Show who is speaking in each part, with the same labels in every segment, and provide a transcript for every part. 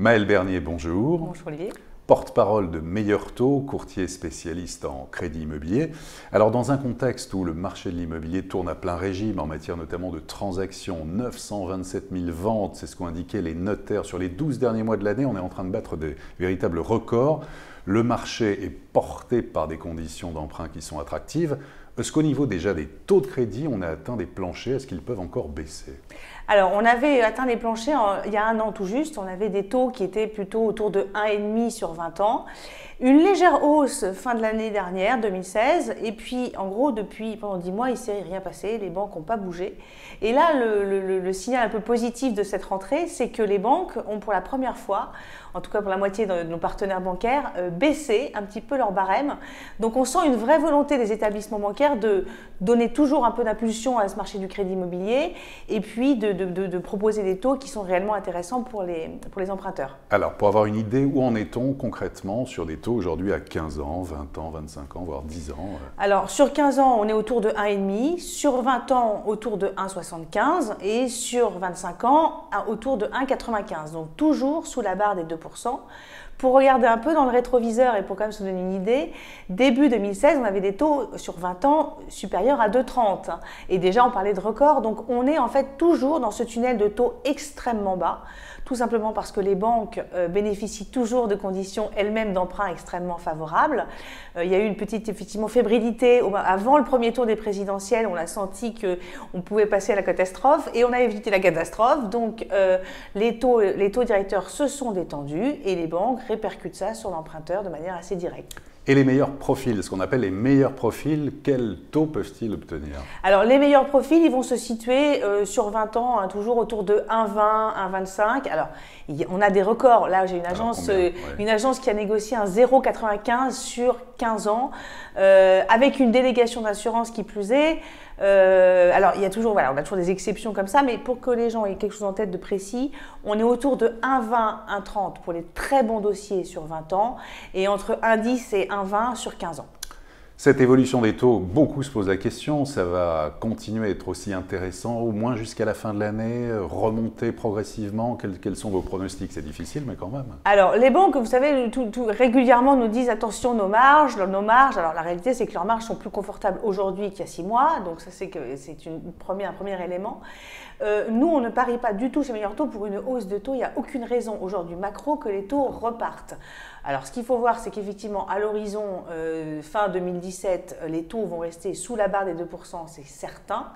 Speaker 1: Maëlle Bernier, bonjour.
Speaker 2: Bonjour Olivier.
Speaker 1: Porte-parole de Meilleur Taux, courtier spécialiste en crédit immobilier. Alors dans un contexte où le marché de l'immobilier tourne à plein régime, en matière notamment de transactions, 927 000 ventes, c'est ce qu'ont indiqué les notaires sur les 12 derniers mois de l'année, on est en train de battre des véritables records. Le marché est porté par des conditions d'emprunt qui sont attractives. Est-ce qu'au niveau déjà des taux de crédit, on a atteint des planchers? Est-ce qu'ils peuvent encore baisser?
Speaker 2: Alors, on avait atteint les planchers il y a un an tout juste. On avait des taux qui étaient plutôt autour de 1,5 sur 20 ans. Une légère hausse fin de l'année dernière, 2016. Et puis, en gros, pendant 10 mois, il ne s'est rien passé. Les banques n'ont pas bougé. Et là, le signal un peu positif de cette rentrée, c'est que les banques ont pour la première fois, en tout cas pour la moitié de nos partenaires bancaires, baissé un petit peu leur barème. Donc, on sent une vraie volonté des établissements bancaires de donner toujours un peu d'impulsion à ce marché du crédit immobilier et puis de proposer des taux qui sont réellement intéressants pour les emprunteurs.
Speaker 1: Alors, pour avoir une idée, où en est-on concrètement sur des taux aujourd'hui à 15 ans, 20 ans, 25 ans, voire 10 ans?
Speaker 2: Alors, sur 15 ans, on est autour de 1,5, sur 20 ans, autour de 1,75 et sur 25 ans, autour de 1,95. Donc, toujours sous la barre des 2%. Pour regarder un peu dans le rétroviseur et pour quand même se donner une idée, début 2016, on avait des taux sur 20 ans supérieurs à 2,30. Et déjà, on parlait de record. Donc, on est en fait toujours dans ce tunnel de taux extrêmement bas, tout simplement parce que les banques bénéficient toujours de conditions elles-mêmes d'emprunt extrêmement favorables. Il y a eu une petite effectivement fébrilité avant le premier tour des présidentielles. On a senti qu'on pouvait passer à la catastrophe et on a évité la catastrophe. Donc, les taux directeurs se sont détendus et les banques répercutent ça sur l'emprunteur de manière assez directe.
Speaker 1: Et les meilleurs profils, ce qu'on appelle les meilleurs profils, quels taux peuvent-ils obtenir?
Speaker 2: Alors, les meilleurs profils, ils vont se situer sur 20 ans, toujours autour de 1,20, 1,25. Alors, on a des records. Là, j'ai une agence qui a négocié un 0,95 sur 15 ans, avec une délégation d'assurance qui plus est. Alors, il y a toujours, on a toujours des exceptions comme ça, mais pour que les gens aient quelque chose en tête de précis, on est autour de 1,20, 1,30 pour les très bons dossiers sur 20 ans et entre 1,10 et 1,20 sur 15 ans.
Speaker 1: Cette évolution des taux, beaucoup se posent la question, ça va continuer à être aussi intéressant, au moins jusqu'à la fin de l'année, remonter progressivement? Quels sont vos pronostics? C'est difficile, mais quand même.
Speaker 2: Alors, les banques, vous savez, régulièrement nous disent attention, nos marges. Alors, la réalité, c'est que leurs marges sont plus confortables aujourd'hui qu'il y a 6 mois, donc ça, c'est un premier élément. Nous, on ne parie pas du tout chez Meilleur Taux pour une hausse de taux. Il n'y a aucune raison aujourd'hui macro que les taux repartent. Alors, ce qu'il faut voir, c'est qu'effectivement, à l'horizon fin 2017, les taux vont rester sous la barre des 2%, c'est certain.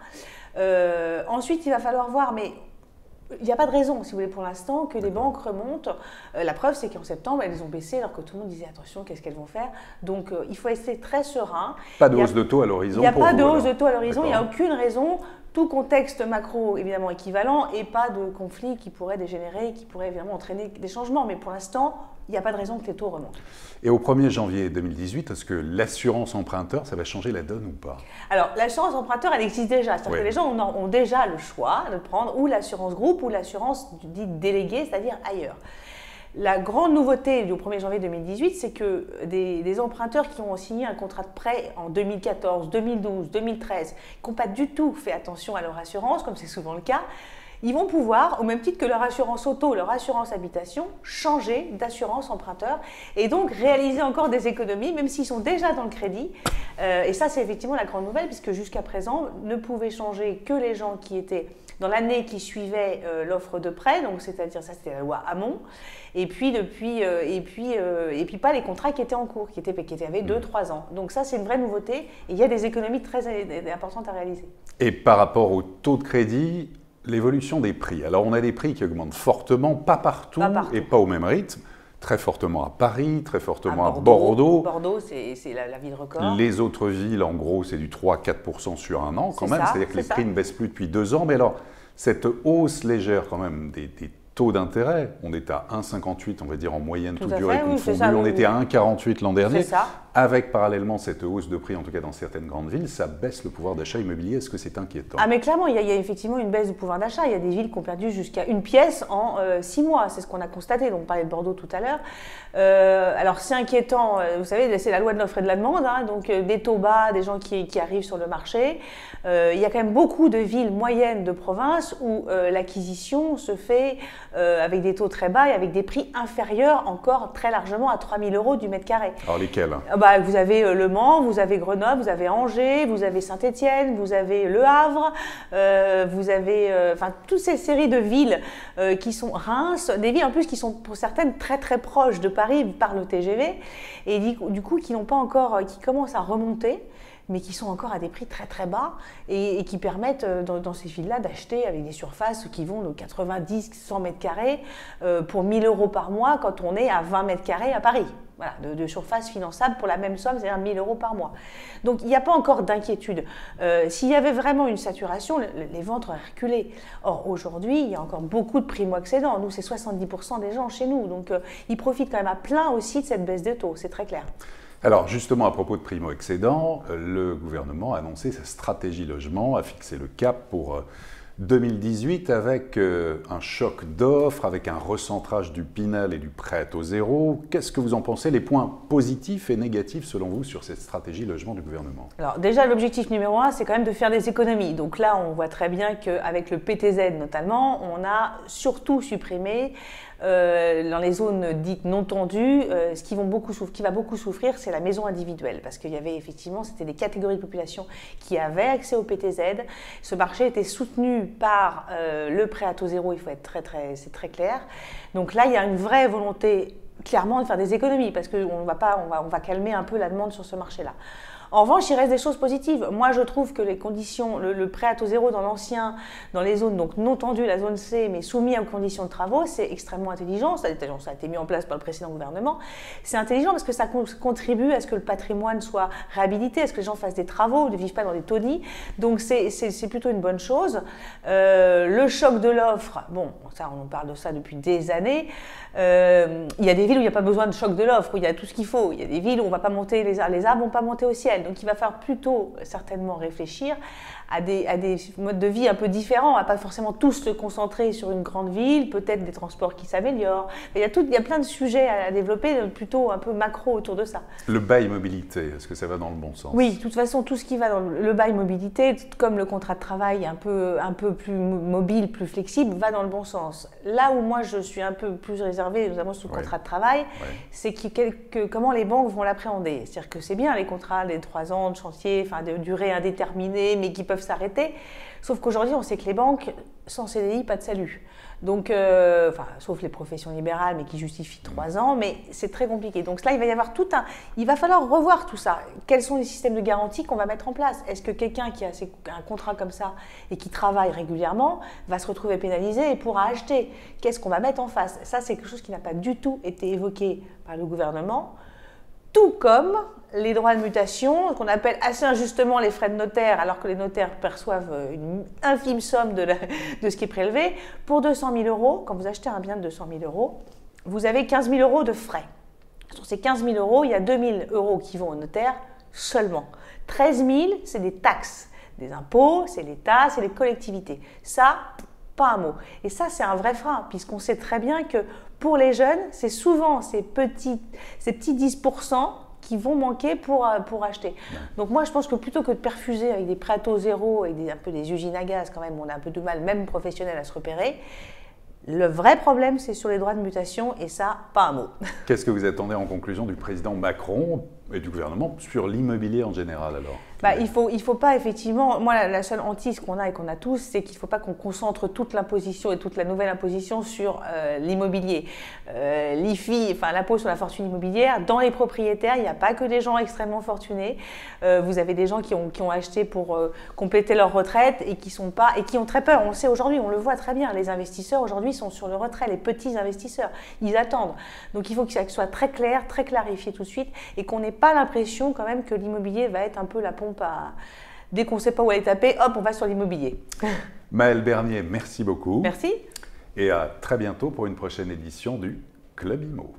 Speaker 2: Ensuite, il va falloir voir, mais il n'y a pas de raison, si vous voulez, pour l'instant, que les banques remontent. La preuve, c'est qu'en septembre, elles ont baissé alors que tout le monde disait attention, qu'est-ce qu'elles vont faire? Donc, il faut rester très serein.
Speaker 1: Pas de hausse de taux à l'horizon?
Speaker 2: Il n'y a pas de hausse de taux à l'horizon, il n'y a aucune raison. Tout contexte macro évidemment équivalent et pas de conflit qui pourrait dégénérer, qui pourrait évidemment entraîner des changements. Mais pour l'instant, il n'y a pas de raison que les taux remontent.
Speaker 1: Et au 1er janvier 2018, est-ce que l'assurance emprunteur, ça va changer la donne ou pas?
Speaker 2: Alors, l'assurance emprunteur, elle existe déjà. C'est-à-dire que les gens ont déjà le choix de prendre ou l'assurance groupe ou l'assurance dite déléguée, c'est-à-dire ailleurs. La grande nouveauté du 1er janvier 2018, c'est que des emprunteurs qui ont signé un contrat de prêt en 2014, 2012, 2013, qui n'ont pas du tout fait attention à leur assurance, comme c'est souvent le cas, ils vont pouvoir, au même titre que leur assurance auto, leur assurance habitation, changer d'assurance emprunteur et donc réaliser encore des économies, même s'ils sont déjà dans le crédit. Et ça, c'est effectivement la grande nouvelle, puisque jusqu'à présent, ne pouvaient changer que les gens qui étaient dans l'année qui suivait l'offre de prêt, donc c'est-à-dire ça, c'était la loi Hamon, et puis pas les contrats qui étaient en cours, qui avaient 2-3 ans. Donc ça, c'est une vraie nouveauté, et il y a des économies très importantes à réaliser.
Speaker 1: Et par rapport au taux de crédit, l'évolution des prix. Alors, on a des prix qui augmentent fortement, pas partout. Et pas au même rythme. Très fortement à Paris, très fortement à Bordeaux.
Speaker 2: Bordeaux, c'est la ville record.
Speaker 1: Les autres villes, en gros, c'est du 3-4% sur un an quand même. C'est-à-dire que les prix ne baissent plus depuis 2 ans. Mais alors, cette hausse légère quand même des taux d'intérêt, on est à 1,58, on va dire en moyenne, toute durée confondue. On était à 1,48 l'an dernier. avec parallèlement cette hausse de prix, en tout cas dans certaines grandes villes, ça baisse le pouvoir d'achat immobilier. Est-ce que c'est inquiétant?
Speaker 2: Ah mais clairement, il y a effectivement une baisse du pouvoir d'achat. Il y a des villes qui ont perdu jusqu'à une pièce en 6 mois. C'est ce qu'on a constaté. Donc on parlait de Bordeaux tout à l'heure. Alors c'est inquiétant. Vous savez, c'est la loi de l'offre et de la demande. Hein, donc des taux bas, des gens qui arrivent sur le marché. Il y a quand même beaucoup de villes moyennes de province où l'acquisition se fait avec des taux très bas et avec des prix inférieurs encore très largement à 3 000 € du mètre carré.
Speaker 1: Alors lesquels?
Speaker 2: Vous avez Le Mans, vous avez Grenoble, vous avez Angers, vous avez Saint-Étienne, vous avez Le Havre, vous avez toutes ces séries de villes qui sont Reims, des villes en plus qui sont pour certaines très très proches de Paris par le TGV et du coup qui n'ont pas encore, qui commencent à remonter, mais qui sont encore à des prix très très bas et qui permettent dans ces villes-là d'acheter avec des surfaces qui vont de 90-100 mètres carrés pour 1 000 € par mois quand on est à 20 mètres carrés à Paris. Voilà, de surface finançable pour la même somme, c'est-à-dire 1 000 € par mois. Donc il n'y a pas encore d'inquiétude. S'il y avait vraiment une saturation, les ventes auraient reculé. Or aujourd'hui, il y a encore beaucoup de primo-accédants. Nous, c'est 70% des gens chez nous. Donc ils profitent quand même à plein aussi de cette baisse de taux, c'est très clair.
Speaker 1: Alors justement, à propos de primo-excédents, le gouvernement a annoncé sa stratégie logement, a fixé le cap pour 2018 avec un choc d'offres, avec un recentrage du Pinel et du prêt à taux zéro. Qu'est-ce que vous en pensez? Les points positifs et négatifs selon vous sur cette stratégie logement du gouvernement?
Speaker 2: Alors déjà, l'objectif numéro 1, c'est quand même de faire des économies. Donc là, on voit très bien qu'avec le PTZ notamment, on a surtout supprimé dans les zones dites non tendues, ce qui va beaucoup souffrir, c'est la maison individuelle. Parce qu'il y avait effectivement, c'était des catégories de population qui avaient accès au PTZ. Ce marché était soutenu par le prêt à taux zéro, il faut être c'est très clair. Donc là, il y a une vraie volonté clairement de faire des économies parce qu'on va calmer un peu la demande sur ce marché-là. En revanche, il reste des choses positives. Moi, je trouve que les conditions, le prêt à taux zéro dans les zones donc non tendues, la zone C, mais soumis aux conditions de travaux, c'est extrêmement intelligent. Ça a été mis en place par le précédent gouvernement. C'est intelligent parce que ça contribue à ce que le patrimoine soit réhabilité, à ce que les gens fassent des travaux, ne vivent pas dans des taudis. Donc, c'est plutôt une bonne chose. Le choc de l'offre, bon, ça, on parle de ça depuis des années. Il y a des villes où il n'y a pas besoin de choc de l'offre, où il y a tout ce qu'il faut. Il y a des villes où on va pas monter les arbres vont pas monter au ciel. Donc il va falloir plutôt certainement réfléchir à des modes de vie un peu différents. On ne va pas forcément tous se concentrer sur une grande ville, peut-être des transports qui s'améliorent. Il y a plein de sujets à développer, plutôt un peu macro autour de ça.
Speaker 1: Le bail mobilité, est-ce que ça va dans le bon sens?
Speaker 2: Oui, de toute façon, tout ce qui va dans le bail mobilité, comme le contrat de travail un peu plus mobile, plus flexible, va dans le bon sens. Là où moi je suis un peu plus réservée, notamment sur le contrat de travail, c'est comment les banques vont l'appréhender. C'est-à-dire que c'est bien les contrats des 3 ans de chantier, de durée indéterminée, mais qui peuvent s'arrêter. Sauf qu'aujourd'hui, on sait que les banques, sans CDI, pas de salut. Donc, sauf les professions libérales, mais qui justifient 3 ans, mais c'est très compliqué. Donc là, il va falloir revoir tout ça. Quels sont les systèmes de garantie qu'on va mettre en place? Est-ce que quelqu'un qui a un contrat comme ça et qui travaille régulièrement va se retrouver pénalisé et pourra acheter? Qu'est-ce qu'on va mettre en face? Ça, c'est quelque chose qui n'a pas du tout été évoqué par le gouvernement. Tout comme les droits de mutation, qu'on appelle assez injustement les frais de notaire, alors que les notaires perçoivent une infime somme de ce qui est prélevé. Pour 200 000 €, quand vous achetez un bien de 200 000 €, vous avez 15 000 € de frais. Sur ces 15 000 €, il y a 2 000 € qui vont au notaire seulement. 13 000, c'est des taxes, des impôts, c'est l'État, c'est les collectivités. Ça, pas un mot. Et ça, c'est un vrai frein, puisqu'on sait très bien que pour les jeunes, c'est souvent ces petits 10% qui vont manquer pour acheter. Donc moi, je pense que plutôt que de perfuser avec des prêts à taux zéro et un peu des usines à gaz, quand même, on a un peu de mal, même professionnel, à se repérer. Le vrai problème, c'est sur les droits de mutation, et ça, pas un mot.
Speaker 1: Qu'est-ce que vous attendez en conclusion du président Macron et du gouvernement sur l'immobilier en général alors?
Speaker 2: Il faut pas effectivement, moi la seule hantise qu'on a et qu'on a tous, c'est qu'il ne faut pas qu'on concentre toute l'imposition et toute la nouvelle imposition sur l'immobilier. L'IFI, enfin l'impôt sur la fortune immobilière, dans les propriétaires, il n'y a pas que des gens extrêmement fortunés. Vous avez des gens qui ont acheté pour compléter leur retraite et qui ont très peur. On le sait aujourd'hui, on le voit très bien. Les investisseurs aujourd'hui sont sur le retrait, les petits investisseurs, ils attendent. Donc il faut que ça soit très clair, très clarifié tout de suite et qu'on n'ait pas l'impression quand même que l'immobilier va être un peu la pompe dès qu'on ne sait pas où aller taper, hop, on va sur l'immobilier.
Speaker 1: Maëlle Bernier, merci beaucoup.
Speaker 2: Merci.
Speaker 1: Et à très bientôt pour une prochaine édition du Club Immo.